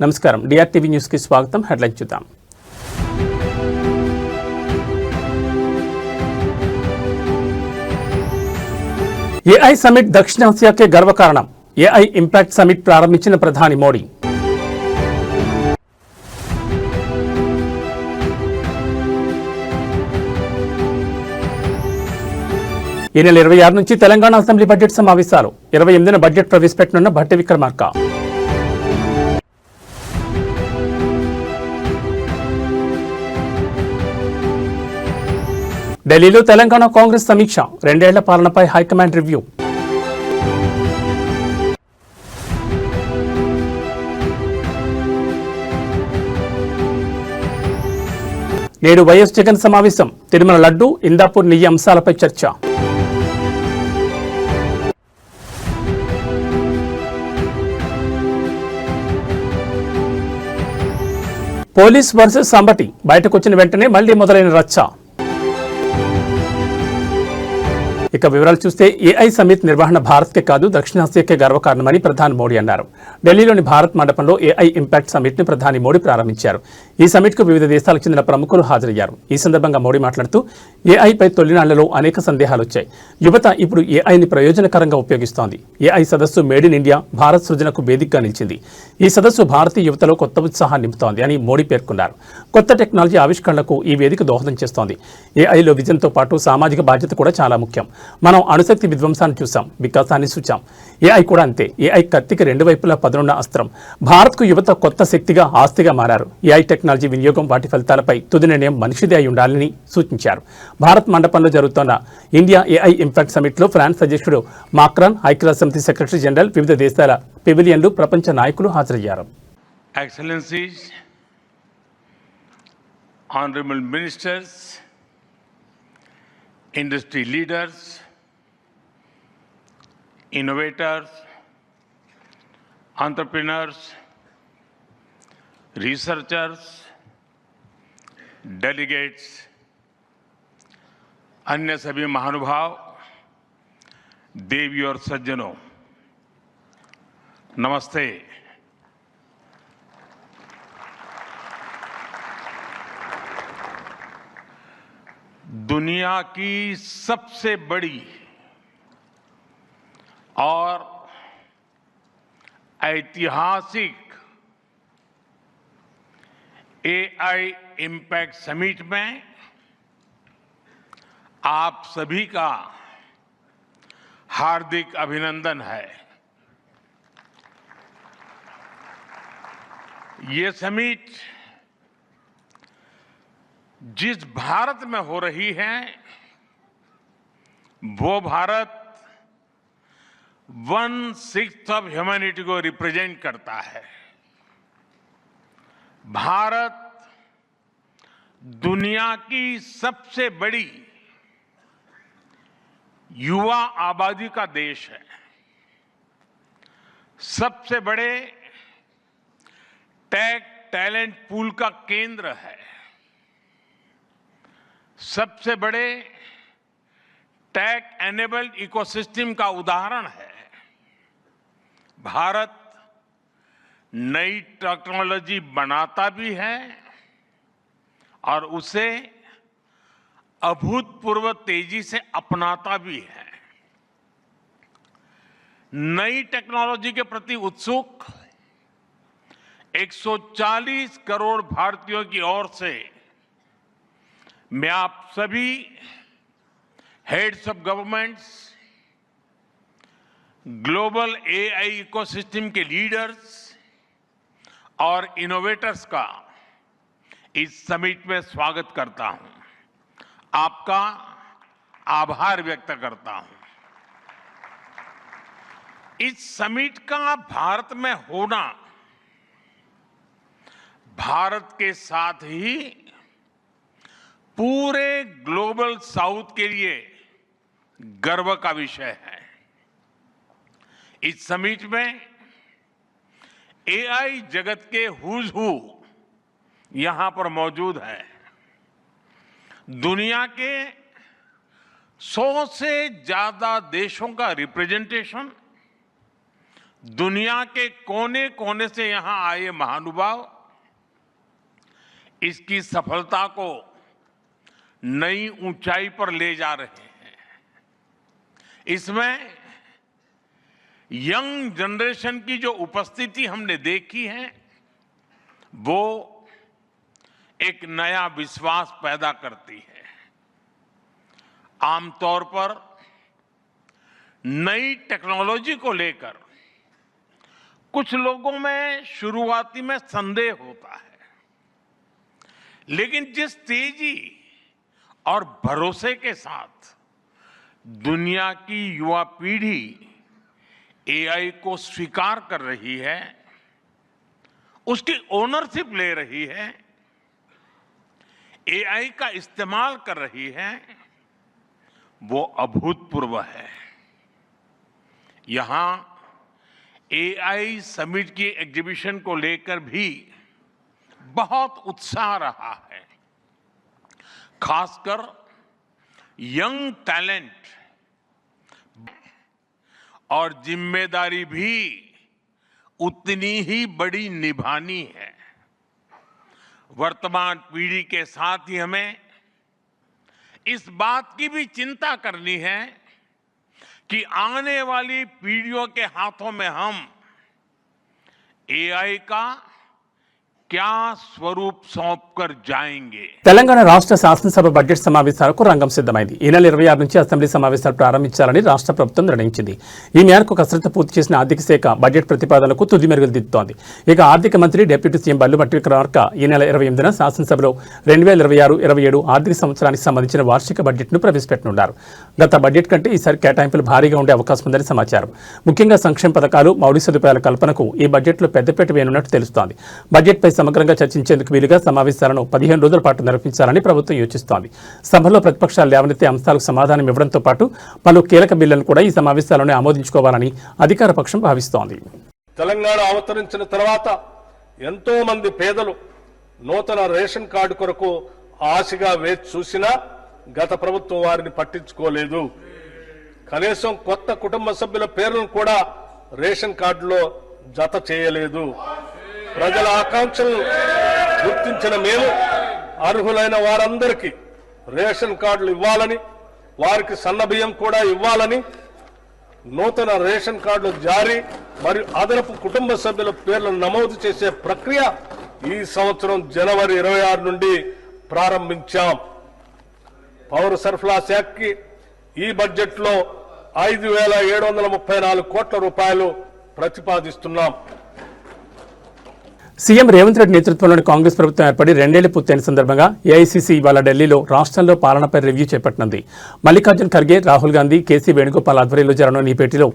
నమస్కారం డిఆర్టీవీ న్యూస్ కి స్వాగతం. హెడ్లైన్ చూద్దాం. ఏఐ సమిట్ దక్షిణాసియాకే గర్వకారణం. ఏఐ ఇంపాక్ట్ సమిట్ ప్రారంభించిన ప్రధాని మోడీ. ఈ నెల 26 నుంచి తెలంగాణ అసెంబ్లీ బడ్జెట్ సమావేశాలు. 28న బడ్జెట్ ప్రవేశపెట్టనున్న భట్టి విక్రమార్క. ఢిల్లీలో తెలంగాణ కాంగ్రెస్ సమీక్ష. 2 ఏళ్ల పాలనపై హైకమాండ్ రివ్యూ. నేడు వైఎస్ జగన్ సమావేశం. తిరుమల లడ్డు, ఇందాపూర్ నెయ్యి అంశాలపై చర్చ. Police versus సంబటి. బయటకొచ్చిన వెంటనే మళ్లీ మొదలైన రచ్చ. ఇక వివరాలు చూస్తే ఏఐ సమిట్ నిర్వహణ భారత్కే కాదు దక్షిణాసియాకే గర్వకారణమని ప్రధాని మోడీ అన్నారు. ఢిల్లీలోని భారత్ మండపంలో ఏఐ ఇంపాక్ట్ సమిట్ ని ప్రధాని మోడీ ప్రారంభించారు. ఈ సమిట్ కు వివిధ దేశాలకు చెందిన ప్రముఖులు హాజరయ్యారు. ఈ సందర్భంగా మోడీ మాట్లాడుతూ ఏఐపై తొలినాళ్లలో అనేక సందేహాలు వచ్చాయి. యువత ఇప్పుడు ఏఐని ప్రయోజనకరంగా ఉపయోగిస్తోంది. ఏఐ సదస్సు మేడ్ ఇన్ ఇండియా భారత్ సృజనకు వేదికగా నిలిచింది. ఈ సదస్సు భారతీయ యువతలో కొత్త ఉత్సాహాన్ని నింపుతోంది అని మోడీ పేర్కొన్నారు. కొత్త టెక్నాలజీ ఆవిష్కరణలకు ఈ వేదిక దోహదం చేస్తోంది. ఏఐలో విజన్తో పాటు సామాజిక బాధ్యత కూడా చాలా ముఖ్యం. మనం అణుశక్తి విధ్వంసాన్ని చూసాం, వికాసాన్ని చూచాం. ఏఐ కూడా అంతే. ఏఐ కత్తికి 2 వైపులా పదునున్న అస్త్రం. భారత్కు యువత కొత్త శక్తిగా, ఆస్తిగా మారారు. ఏఐ టెక్నాలజీ వినియోగం, వాటి ఫలితాలపై తుది నిర్ణయం మనిషిదే అయి ఉండాలని సూచించారు. భారత్ మండపంలో జరుగుతున్న ఇండియా ఏఐ ఇంపాక్ట్ సమిట్లో ఫ్రాన్స్ అధ్యక్షుడు మాక్రాన్, ఐక్యరాజ్యసమితి సెక్రటరీ జనరల్, వివిధ దేశాల పెవిలియన్లు, ప్రపంచ నాయకులు హాజరయ్యారు. Excellencies, honorable ministers, industry leaders, innovators, entrepreneurs, researchers, delegates, अन्य सभी महानुभाव, देवी और सज्जनों, नमस्ते। दुनिया की सबसे बड़ी और ऐतिहासिक एआई इंपैक्ट समिट में आप सभी का हार्दिक अभिनंदन है। ये समिट जिस भारत में हो रही है वो भारत 1/6 ऑफ ह्यूमैनिटी को रिप्रेजेंट करता है। भारत दुनिया की सबसे बड़ी युवा आबादी का देश है। सबसे बड़े टेक टैलेंट पूल का केंद्र है। सबसे बड़े टेक एनेबल्ड इकोसिस्टम का उदाहरण है। भारत नई टेक्नोलॉजी बनाता भी है और उसे अभूतपूर्व तेजी से अपनाता भी है। नई टेक्नोलॉजी के प्रति उत्सुक 140 करोड़ भारतीयों की ओर से मैं आप सभी heads of governments, global AI ecosystem के लीडर्स और इनोवेटर्स का इस समिट में स्वागत करता हूं। आपका आभार व्यक्त करता हूं। इस समिट का भारत में होना भारत के साथ ही पूरे ग्लोबल साउथ के लिए गर्व का विषय है। इस समिट में एआई जगत के हुज हू यहां पर मौजूद है। दुनिया के 100 से ज्यादा देशों का रिप्रेजेंटेशन दुनिया के कोने कोने से यहां आए महानुभाव इसकी सफलता को नई ऊंचाई पर ले जा रहे हैं। इसमें यंग जनरेशन की जो उपस्थिति हमने देखी है वो एक नया विश्वास पैदा करती है। आमतौर पर नई टेक्नोलॉजी को लेकर कुछ लोगों में शुरुआती में संदेह होता है, लेकिन जिस तेजी और भरोसे के साथ दुनिया की युवा पीढ़ी एआई को स्वीकार कर रही है, उसकी ओनरशिप ले रही है, एआई का इस्तेमाल कर रही है, वो अभूतपूर्व है। यहां एआई समिट की एग्जीबिशन को लेकर भी बहुत उत्साह रहा है। खासकर यंग टैलेंट और जिम्मेदारी भी उतनी ही बड़ी निभानी है। वर्तमान पीढ़ी के साथ ही हमें इस बात की भी चिंता करनी है कि आने वाली पीढ़ियों के हाथों में हम एआई का क्या स्वरूप सौंपकर जाएंगे। తెలంగాణ రాష్ట్ర శాసనసభ బడ్జెట్ సమావేశాలకు రంగం సిద్ధమైంది. ఈ నెల 26 నుంచి అసెంబ్లీ సమావేశాలు ప్రారంభించాలని రాష్ట్ర ప్రభుత్వం నిర్ణయించింది. ఈ మేరకు కసరత్తు పూర్తి చేసిన ఆర్థిక శాఖ బడ్జెట్ ప్రతిపాదనకు తుది మెరుగులు దిద్దుతోంది. ఇక ఆర్థిక మంత్రి డిప్యూటీ సీఎం బల్లుమట్టి విక్రమార్క ఈ నెల 28న శాసనసభలో 2026-27 ఆర్థిక సంవత్సరానికి సంబంధించిన వార్షిక బడ్జెట్ను ప్రవేశపెట్టనున్నారు. గత బడ్జెట్ కంటే ఈసారి కేటాయింపులు భారీగా ఉండే అవకాశం ఉందని సమాచారం. ముఖ్యంగా సంక్షేమ పథకాలు, మౌలిక సదుపాయాల కల్పనకు ఈ బడ్జెట్లో పెద్దపీట వేయనున్నట్టు తెలుస్తోంది. బడ్జెట్పై సమగ్రంగా చర్చించేందుకు వీలుగా సమావేశాలను 15 రోజుల పాటు నిర్వహించాలని ప్రభుత్వం యోచిస్తోంది. సభలో ప్రతిపక్షాలు లేవనెత్తే అంశాలకు సమాధానం ఇవ్వడంతో పాటు పలు కీలక బిల్లులను కూడా ఈ సమావేశాలను ఆమోదించుకోవాలని అధికార పక్షం భావిస్తోంది. తెలంగాణ అవతరించిన తర్వాత ఎంతో మంది పేదలు నూతన రేషన్ కార్డు కొరకు ఆశగా వేచి చూసినా గత ప్రభుత్వం వారిని పట్టించుకోలేదు. కనీసం కొత్త కుటుంబ సభ్యుల పేర్లను కూడా రేషన్ కార్డులో జత చేయలేదు. ప్రజల ఆకాంక్షలు గుర్తించిన మేము అర్హులైన వారందరికీ రేషన్ కార్డులు ఇవ్వాలని, వారికి సన్నబియ్యం కూడా ఇవ్వాలని, నూతన రేషన్ కార్డులు జారీ మరియు అదనపు కుటుంబ సభ్యుల పేర్లను నమోదు చేసే ప్రక్రియ ఈ సంవత్సరం జనవరి 26 నుండి ప్రారంభించాం. పౌర సరఫరా శాఖకి ఈ బడ్జెట్లో 5,734 కోట్ల రూపాయలు ప్రతిపాదిస్తున్నాం. సీఎం రేవంత్ రెడ్డి నేతృత్వంలోని కాంగ్రెస్ ప్రభుత్వం ఏర్పడి 2 ఏళ్లు పూర్తయిన సందర్భంగా ఏఐసీసీ ఇవాళ ఢిల్లీలో రాష్ట్రంలో పాలనపై రివ్యూ చేపట్టనుంది. మల్లికార్జున్ ఖర్గే, రాహుల్ గాంధీ, కేసీ వేణుగోపాల్ ఆధ్వర్యంలో జరగనున్న ఈ భేటీలో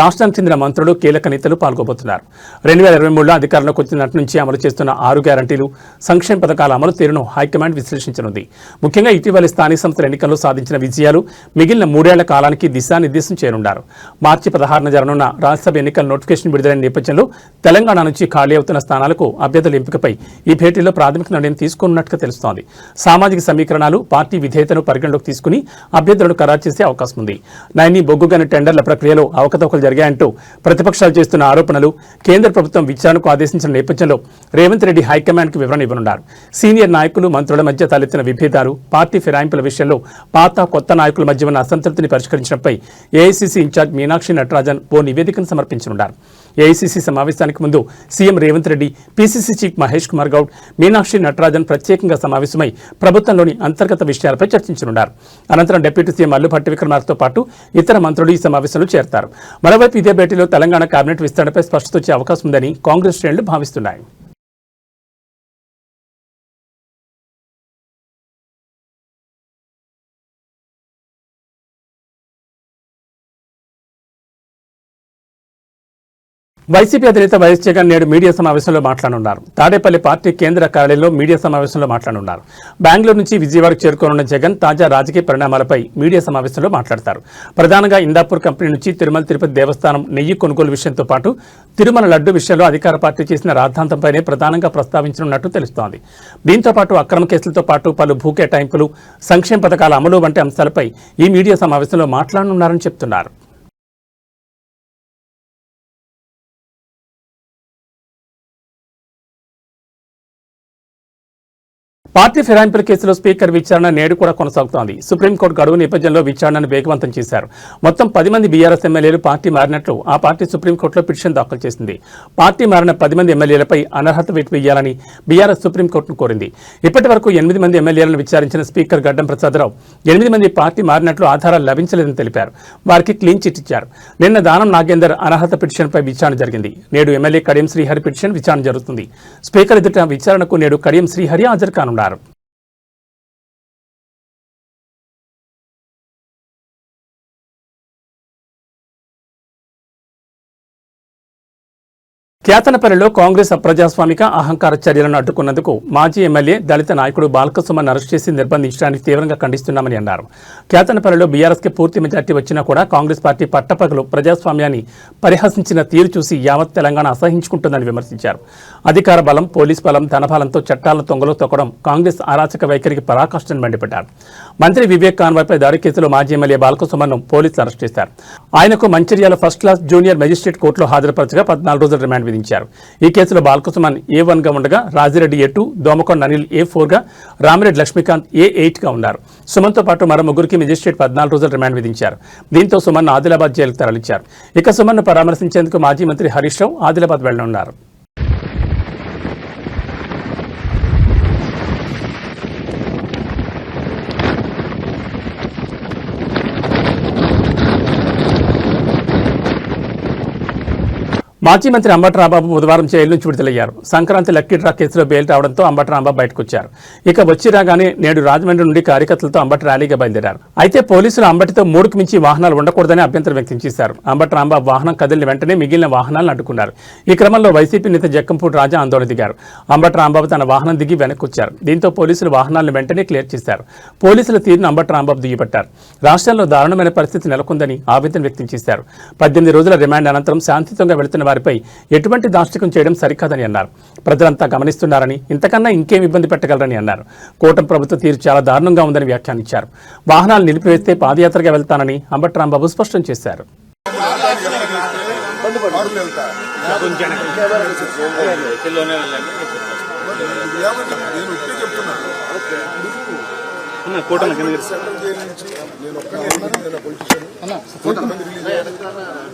రాష్ట్రానికి చెందిన మంత్రులు, కీలక నేతలు పాల్గొబోతున్నారు. 2023లో అధికారంలోకి వచ్చినట్టు నుంచి అమలు చేస్తున్న 6 గ్యారంటీలు, సంక్షేమ పథకాల అమలు తీరును హైకమాండ్ విశ్లేషించనుంది. ముఖ్యంగా ఇటీవలి స్థానిక సంస్థల ఎన్నికల్లో సాధించిన విజయాలు, మిగిలిన 3 ఏళ్ల కాలానికి దిశానిర్దేశం చేయనున్నారు. మార్చి 16న జరగనున్న రాజ్యసభ ఎన్నికల నోటిఫికేషన్ విడుదలైన నేపథ్యంలో తెలంగాణ నుంచి ఖాళీ అవుతున్న స్థానాలకు అభ్యర్థుల ఎంపికపై ఈ భేటీలో ప్రాథమిక నిర్ణయం తీసుకున్నట్టుగా తెలుస్తోంది. సామాజిక సమీకరణాలు, పార్టీ విధేయతను పరిగణలోకి తీసుకుని అభ్యర్థులను ఖరారు చేసే అవకాశం ఉంది. నైని బొగ్గుగని టెండర్ల ప్రక్రియలో అవకతవకలు జరిగాయంటూ ప్రతిపక్షాలు చేస్తున్న ఆరోపణలు, కేంద్ర ప్రభుత్వం విచారణకు ఆదేశించిన నేపథ్యంలో రేవంత్ రెడ్డి హైకమాండ్కి వివరణ ఇవ్వనున్నారు. సీనియర్ నాయకులు, మంత్రుల మధ్య తలెత్తిన విభేదాలు, పార్టీ ఫిరాయింపుల విషయంలో పాత, కొత్త నాయకుల మధ్య ఉన్న అసంతృప్తిని పరిష్కరించడంపై ఏఐసీసీ ఇన్ఛార్జ్ మీనాక్షి నటరాజన్ ఓ నివేదికను సమర్పించనున్నారు. ఏఐసీసీ సమావేశానికి ముందు CM Revanth Reddy, PCC chief Mahesh Kumar Goud, Meenakshi Natarajan ప్రత్యేకంగా సమావేశమై ప్రభుత్వంలోని అంతర్గత విషయాలపై చర్చించనున్నారు. అనంతరం డిప్యూటీ సీఎం మల్లుభట్టి విక్రమార్కతో పాటు ఇతర మంత్రులు ఈ సమావేశంలో చేరతారు. మరోవైపు ఇదే భేటీలో తెలంగాణ కేబినెట్ విస్తరణపై స్పష్టత వచ్చే అవకాశం ఉందని కాంగ్రెస్ శ్రేణులు భావిస్తున్నాయి. వైసీపీ అధినేత వైఎస్ జగన్ నేడు మీడియా సమావేశంలో మాట్లాడనున్నారు. తాడేపల్లి పార్టీ కేంద్ర కార్యాలయంలో మీడియా సమావేశంలో మాట్లాడనున్నారు. బెంగళూరు నుంచి విజయవాడకు చేరుకోనున్న జగన్ తాజా రాజకీయ పరిణామాలపై మీడియా సమావేశంలో మాట్లాడతారు. ప్రధానంగా ఇందాపూర్ కంపెనీ నుంచి తిరుమల తిరుపతి దేవస్థానం నెయ్యి కొనుగోలు విషయంతో పాటు తిరుమల లడ్డు విషయంలో అధికార పార్టీ చేసిన రాద్ధాంతంపైనే ప్రధానంగా ప్రస్తావించనున్నట్టు తెలుస్తోంది. దీంతో పాటు అక్రమ కేసులతో పాటు పలు భూ కేటాయింపులు, సంక్షేమ పథకాల అమలు వంటి అంశాలపై ఈ మీడియా సమావేశంలో మాట్లాడనున్నారని చెప్తున్నారు. పార్టీ ఫిరాయింపుల కేసులో స్పీకర్ విచారణ నేడు కూడా కొనసాగుతోంది. సుప్రీంకోర్టు గడువు నేపథ్యంలో విచారణను వేగవంతం చేశారు. మొత్తం 10 మంది బీఆర్ఎస్ ఎమ్మెల్యేలు పార్టీ మారినట్లు ఆ పార్టీ సుప్రీంకోర్టులో పిటిషన్ దాఖలు చేసింది. పార్టీ మారిన 10 మంది ఎమ్మెల్యేలపై అనర్హత వేటు వేయాలని బీఆర్ఎస్ సుప్రీంకోర్టును కోరింది. ఇప్పటి వరకు 8 మంది ఎమ్మెల్యేలను విచారించిన స్పీకర్ గడ్డం ప్రసాదరావు 8 మంది పార్టీ మారినట్లు ఆధారాలు లభించలేదని తెలిపారు. వారికి క్లీన్ చిట్ ఇచ్చారు. నిన్న దానం నాగేందర్ అనర్హత పిటిషన్పై విచారణ జరిగింది. నేడు ఎమ్మెల్యే కడియం శ్రీహరి పిటిషన్ విచారణ జరుగుతుంది. స్పీకర్ ఎదుట విచారణకు నేడు కడియం శ్రీహరి హాజరు కానున్నారు. కేతనపల్లిలో కాంగ్రెస్ అప్రజాస్వామిక అహంకార చర్యలను అడ్డుకున్నందుకు మాజీ ఎమ్మెల్యే దళిత నాయకుడు బాల్కసుమన్ అరెస్ట్ చేసి నిర్బంధించడానికి తీవ్రంగా ఖండిస్తున్నామని అన్నారు. కేతనపల్లిలో బీఆర్ఎస్కి పూర్తి మెజార్టీ వచ్చినా కూడా కాంగ్రెస్ పార్టీ పట్టపగలు ప్రజాస్వామ్యాన్ని పరిహసించిన తీరు చూసి యావత్ తెలంగాణ అసహించుకుంటుందని విమర్శించారు. అధికార బలం, పోలీస్ బలం, ధనబలంతో చట్టాలను తొంగలో తొక్కడం కాంగ్రెస్ అరాచక వైఖరికి పరాకాష్ఠని మండిపడ్డారు. మంత్రి వివేక్ కాన్వాయ్పై దాడి కేసులో మాజీ ఎమ్మెల్యే బాల్కసుమన్ను పోలీసులు అరెస్ట్ చేశారు. ఆయనకు Mancherial first class junior magistrate కోర్టులో హాజరుపరచగా 14 రోజుల రిమాండ్ విధించారు. ఈ కేసులో బాల్కసుమన్ A1 గా ఉండగా రాజిరెడ్డి A2, దోమకొండ అనిల్ A4 గా, రామిరెడ్డి లక్ష్మీకాంత్ A8 గా ఉన్నారు. సుమన్తో పాటు మరో ముగ్గురికి మెజిస్ట్రేట్ 14 రోజుల రిమాండ్ విధించారు. దీంతో సుమన్ ఆదిలాబాద్ జైలుకు తరలించారు. ఇక సుమన్ను పరామర్శించేందుకు మాజీ మంత్రి హరీష్ రావు ఆదిలాబాద్ వెళ్లనున్నారు. మాజీ మంత్రి అంబటి రాంబాబు బుధవారం జైలు నుంచి విడుదలయ్యారు. సంక్రాంతి లక్కీ డ్రా కేసులో బెయిల్ రావడంతో అంబటి రాంబాబు బయటకు వచ్చారు. ఇక వచ్చి రాగానే నేడు రాజమండ్రి నుండి కార్యకర్తలతో అంబటి ర్యాలీగా బయలుదేరారు. అయితే పోలీసులు అంబటితో 3కు మించి వాహనాలు ఉండకూడదని అభ్యంతరం వ్యక్తం చేశారు. అంబటి రాంబాబు వాహనం కదిలిన వెంటనే మిగిలిన వాహనాలను అడ్డుకున్నారు. ఈ క్రమంలో వైసీపీ నేత జక్కంపూడి రాజా ఆందోళన దిగారు. అంబటి రాంబాబు తన వాహనం దిగి వెనక్కి వచ్చారు. దీంతో పోలీసులు వాహనాలను వెంటనే క్లియర్ చేశారు. పోలీసుల తీరును అంబటి రాంబాబు దుయ్యబట్టారు. రాష్ట్రంలో దారుణమైన పరిస్థితి నెలకొందని ఆవేదన వ్యక్తం చేశారు. 18 రోజుల రిమాండ్ అనంతరం శాంతియుతంగా వెళుతున్న వారిపై ఎటువంటి దాష్టికం చేయడం సరికాదని అన్నారు. ప్రజలంతా గమనిస్తున్నారని, ఇంతకన్నా ఇంకేం ఇబ్బంది పెట్టగలరని అన్నారు. కూటమి ప్రభుత్వ తీరు చాలా దారుణంగా ఉందని వ్యాఖ్యానించారు. వాహనాలు నిలిపివేస్తే పాదయాత్రగా వెళ్తానని అంబటి రాంబాబు స్పష్టం చేశారు.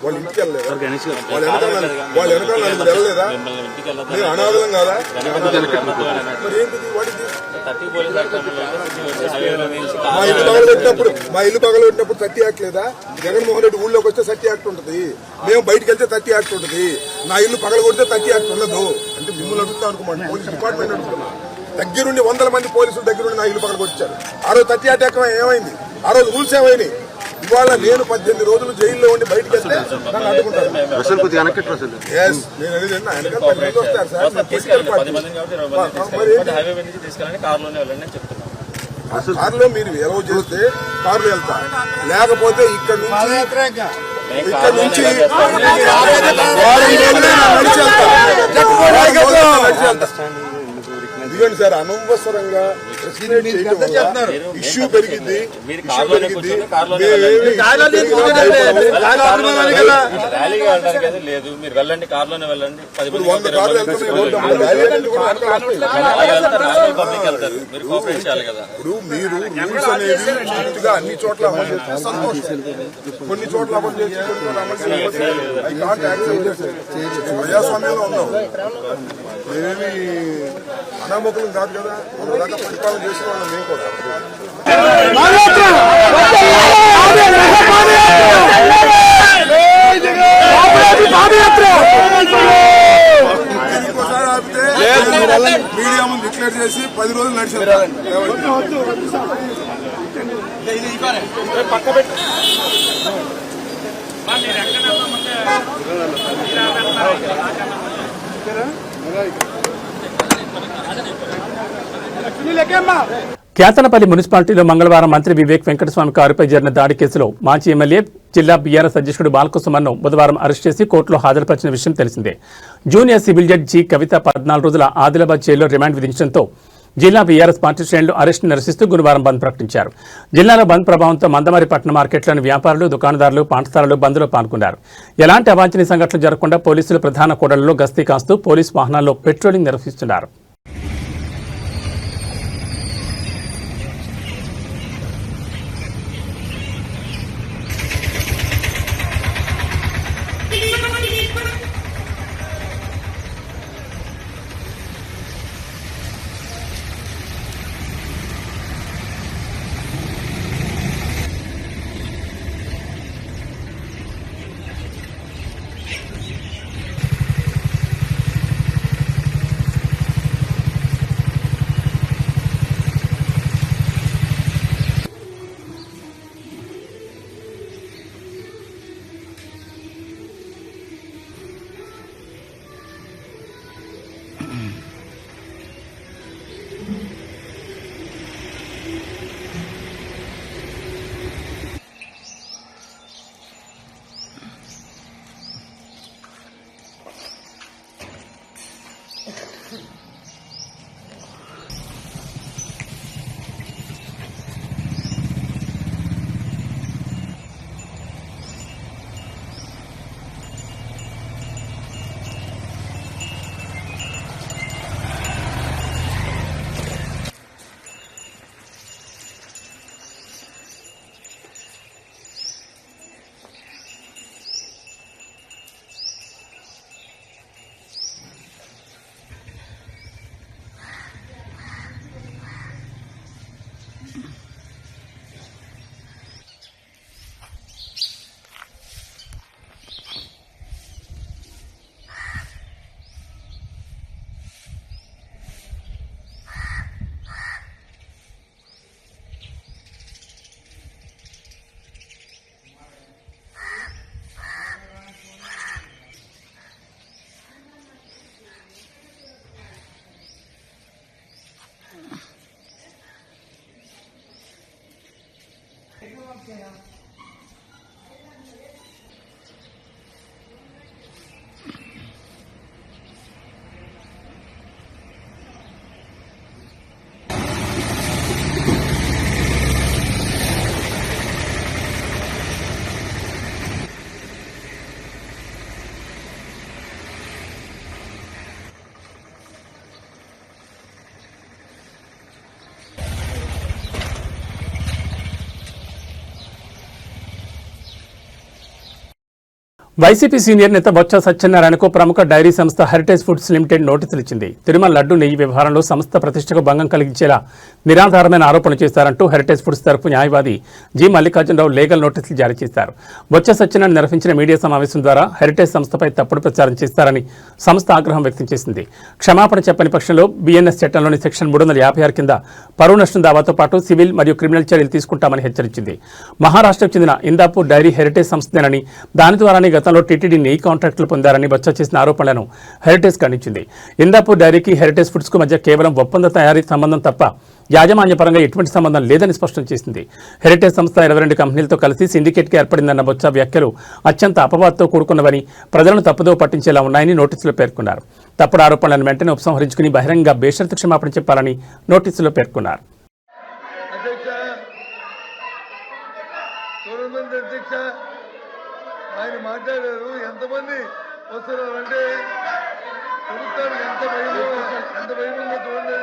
వాళ్ళ ఇంటికి వెళ్ళలేదా? వాళ్ళు వెనకాల వెళ్ళలేదా? మీరు అనాథలం కాదా? మరి ఏంటిది? మా ఇల్లు పగలబెట్టినప్పుడు 30 యాక్ట్ లేదా? జగన్మోహన్ రెడ్డి ఊళ్ళోకి వస్తే 30 యాక్ట్ ఉంటుంది. మేము బయటకు వెళ్తే 30 యాక్ట్ ఉంటుంది. నా ఇల్లు పగలగొడితే 30 యాక్ట్ ఉండదు. అంటే మిమ్మల్ని అడుగుతా అనుకోండి, పోలీస్ డిపార్ట్మెంట్ అడుగుతున్నా. దగ్గరుండి 100 మంది పోలీసులు దగ్గరుండి నా ఇల్లు పగలగొచ్చారు. ఆ రోజు 30 యాక్ట్ ఏమైంది? ఆ రోజు రూల్స్ ఏమైనాయి? ఇవాళ నేను 18 రోజులు జైల్లో ఉండి బయటకు వెళ్తే నన్ను అడ్డుకుంటారు. నేను అనేది వెనకాల 10 మంది వస్తారు సార్. కారులో మీరు ఎలా చేస్తే కారులో వెళ్తారు, లేకపోతే ఇక్కడ నుంచి ఇదిగోండి సార్, అనవసరంగా ఇష్యూ పెరిగింది. 100 కార్లు ఇప్పుడు మీరు రూల్స్ అనేది స్ట్రిక్ట్ గా అన్ని చోట్ల అమలు చేస్తే సంతోషం. కొన్ని చోట్ల అమలు చేసి ప్రజాస్వామ్యంలో ఉన్నాం. మేమేమి అనామకులం కాదు కదా, మన దాకా పరిపాలన చేసిన వాళ్ళం మేము కూడా. ఇంకోసారి ఆపితే మీడియా ముందు డిక్లేర్ చేసి 10 రోజులు నడిచారు. కేతనపల్లి మున్సిపాలిటీలో మంగళవారం మంత్రి వివేక్ వెంకటస్వామి కారుపై జరిగిన దాడి కేసులో మాజీ ఎమ్మెల్యే జిల్లా బీఆర్ఎస్ అధ్యక్షుడు బాల్కసుమన్ను బుధవారం అరెస్ట్ చేసి కోర్టులో హాజరుపరిచిన విషయం తెలిసిందే. జూనియర్ సివిల్ జడ్జి జి కవిత 14 రోజుల ఆదిలాబాద్ జైల్లో రిమాండ్ విధించడంతో జిల్లా బీఆర్ఎస్ పార్టీ శ్రేణులు అరెస్టు నిరసిస్తూ గురువారం బంద్ ప్రకటించారు. జిల్లాలో బంద్ ప్రభావంతో మందమరి పట్టణ మార్కెట్లోని వ్యాపారులు, దుకాణదారులు, పాఠశాలలు బంద్లో పాల్గొన్నారు. ఎలాంటి అవాంఛనీయ సంఘటనలు జరగకుండా పోలీసులు ప్రధాన కూడళ్లలో గస్తీ కాస్తూ పోలీసు వాహనాల్లో పెట్రోలింగ్ నిర్వహిస్తున్నారు. వైసీపీ సీనియర్ నేత బొత్స సత్యనారాయణకు ప్రముఖ డైరీ సంస్థ హెరిటేజ్ ఫుడ్స్ లిమిటెడ్ నోటీసులు ఇచ్చింది. తిరుమల లడ్డు నెయ్యి వ్యవహారంలో సంస్థ ప్రతిష్టకు భంగం కలిగించేలా నిరాధారమైన ఆరోపణలు చేశారంటూ హెరిటేజ్ ఫుడ్స్ తరపు న్యాయవాది జి మల్లికార్జునరావు లీగల్ నోటీసులు జారీ చేశారు. బొత్స సత్యనారాయణ నిర్వహించిన మీడియా సమావేశం ద్వారా హెరిటేజ్ సంస్థపై తప్పుడు ప్రచారం చేస్తారని సంస్థ ఆగ్రహం వ్యక్తం చేసింది. క్షమాపణ చెప్పని పక్షంలో బిఎన్ఎస్ చట్టంలోని సెక్షన్ 356 కింద పరువు నష్టం దావాతో పాటు సివిల్ మరియు క్రిమినల్ చర్యలు తీసుకుంటామని హెచ్చరించింది. మహారాష్ట్రకు చెందిన ఇందాపూర్ డైరీ హెరిటేజ్ సంస్థేనని దాని ద్వారానే గతంలో టీటీడీ నెయ్యి కాంట్రాక్టులు పొందారని బొత్స చేసిన ఆరోపణలను హెరిటేజ్ ఖండించింది. ఇందాపూర్ డైరీకి హెరిటేజ్ ఫుడ్స్ కు మధ్య కేవలం ఒప్పంద తయారీ సంబంధం తప్ప యాజమాన్యపరంగా ఎటువంటి సంబంధం లేదని స్పష్టం చేసింది. హెరిటేజ్ సంస్థ 22 కంపెనీలతో కలిసి సిండికేట్కి ఏర్పడిందన్న బొత్స వ్యాఖ్యలు అత్యంత అపవాదుతో కూడుకున్నవని, ప్రజలను తప్పుదో పట్టించేలా ఉన్నాయని నోటీసులో పేర్కొన్నారు. తప్పుడు ఆరోపణలను వెంటనే ఉపసంహరించుకుని బహిరంగ బేషరతు క్షమాపణ చెప్పాలని నోటీసులో పేర్కొన్నారు. ఆయన మాట్లాడారు. ఎంతమంది వస్తున్నారంటే ప్రభుత్వానికి ఎంత భయమో చూడండి.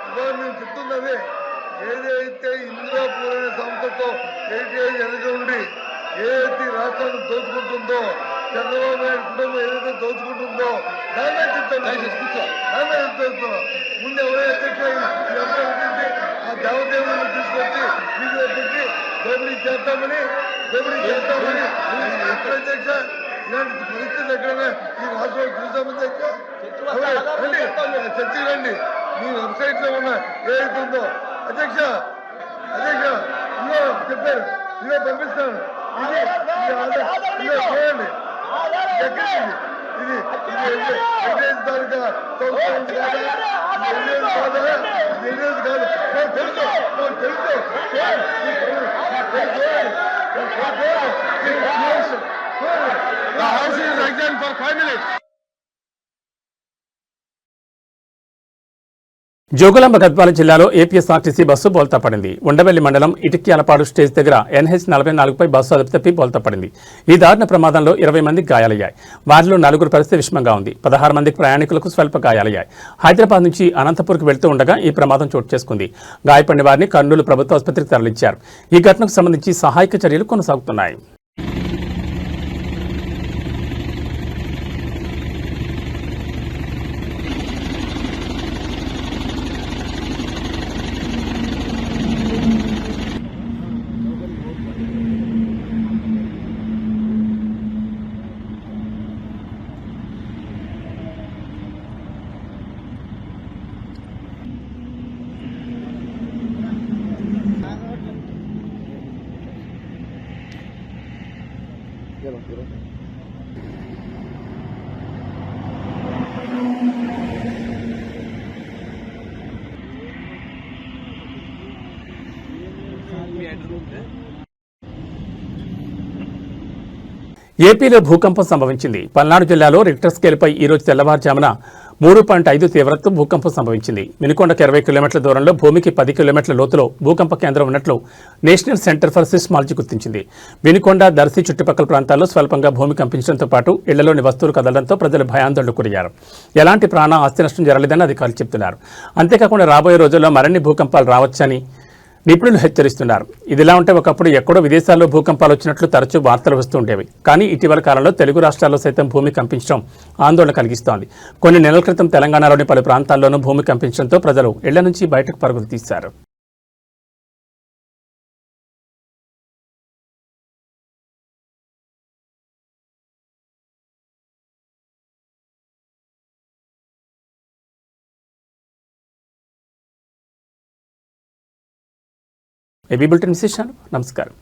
ఇవాళ నేను చెప్తున్నది ఏదైతే ఇందిరాపూర్ అనే సంస్థతో వెనక ఉండి ఏదైతే రాష్ట్రాన్ని దోచుకుంటుందో, చంద్రబాబు నాయుడు కుటుంబం ఏదైతే దోచుకుంటుందో దాన్నే చెప్తున్నా. ముందు ఎవరైతే ఆ దేవదేవులను తీసుకొచ్చి వీళ్ళు పెట్టి దోపిడీ చేస్తామని అధ్యక్ష ఇలాంటి పరిస్థితులు ఎక్కడైనా ఈ రాష్ట్రంలో చూసామని చర్చకి రండి. మీ వెబ్సైట్ లో ఉన్న ఏదైతే ఉందో అధ్యక్ష ఇదో చెప్పారు, ఇదో పంపిస్తాను. ఇది చూడండి ఎక్కడండి ఇది తాలూకా The house is adjourned for 5 minutes. Jogulamba Gadwal జిల్లాలో ఏపీఎస్ఆర్టీసీ బస్సు బోల్తా పడింది. ఉండవెల్లి మండలం ఇటిక్యాలపాడు స్టేజ్ దగ్గర NH44పై బస్సు అదుపు తప్పి బోల్తా పడింది. ఈ దారుణ ప్రమాదంలో 20 మందికి గాయాలయ్యాయి. వారిలో 4 పరిస్థితి విషమంగా ఉంది. 16 మందికి ప్రయాణికులకు స్వల్ప గాయాలయ్యాయి. హైదరాబాద్ నుంచి అనంతపూర్కు వెళ్తూ ఉండగా ఈ ప్రమాదం చోటు చేసుకుంది. గాయపడిన వారిని కర్నూలు ప్రభుత్వ ఆసుపత్రికి తరలించారు. ఈ ఘటనకు సంబంధించి సహాయక చర్యలు కొనసాగుతున్నాయి. ఏపీలో భూకంపం సంభవించింది. పల్నాడు జిల్లాలో రిక్టర్ స్కేల్పై ఈరోజు తెల్లవారుజామున 3.5 తీవ్రతతో భూకంపం సంభవించింది. వినుకొండకు 20 కిలోమీటర్ల దూరంలో భూమికి 10 కిలోమీటర్ల లోతులో భూకంప కేంద్రం ఉన్నట్లు నేషనల్ సెంటర్ ఫర్ సిస్మాలజీ గుర్తించింది. వినుకొండ, దర్శి చుట్టుపక్కల ప్రాంతాల్లో స్వల్పంగా భూమి కంపించడంతో పాటు ఇళ్లలోని వస్తువులు కదలడంతో ప్రజలు భయాందోళనకు గురయ్యారు. ఎలాంటి ప్రాణ ఆస్తి నష్టం జరగలేదని అధికారులు చెబుతున్నారు. అంతేకాకుండా రాబోయే రోజుల్లో మరిన్ని భూకంపాలు రావచ్చని నిపుణులు హెచ్చరిస్తున్నారు. ఇదిలా ఉంటే ఒకప్పుడు ఎక్కడో విదేశాల్లో భూకంపాలు వచ్చినట్లు తరచూ వార్తలు వస్తుండేవి. కానీ ఇటీవల కాలంలో తెలుగు రాష్ట్రాల్లో సైతం భూమి కంపించడం ఆందోళన కలిగిస్తోంది. కొన్ని నెలల క్రితం తెలంగాణలోని పలు ప్రాంతాల్లోనూ భూమి కంపించడంతో ప్రజలు ఇళ్ల నుంచి బయటకు పరుగులు తీశారు. ఏబీ బులెటిన్ విశేషాలు. నమస్కారం.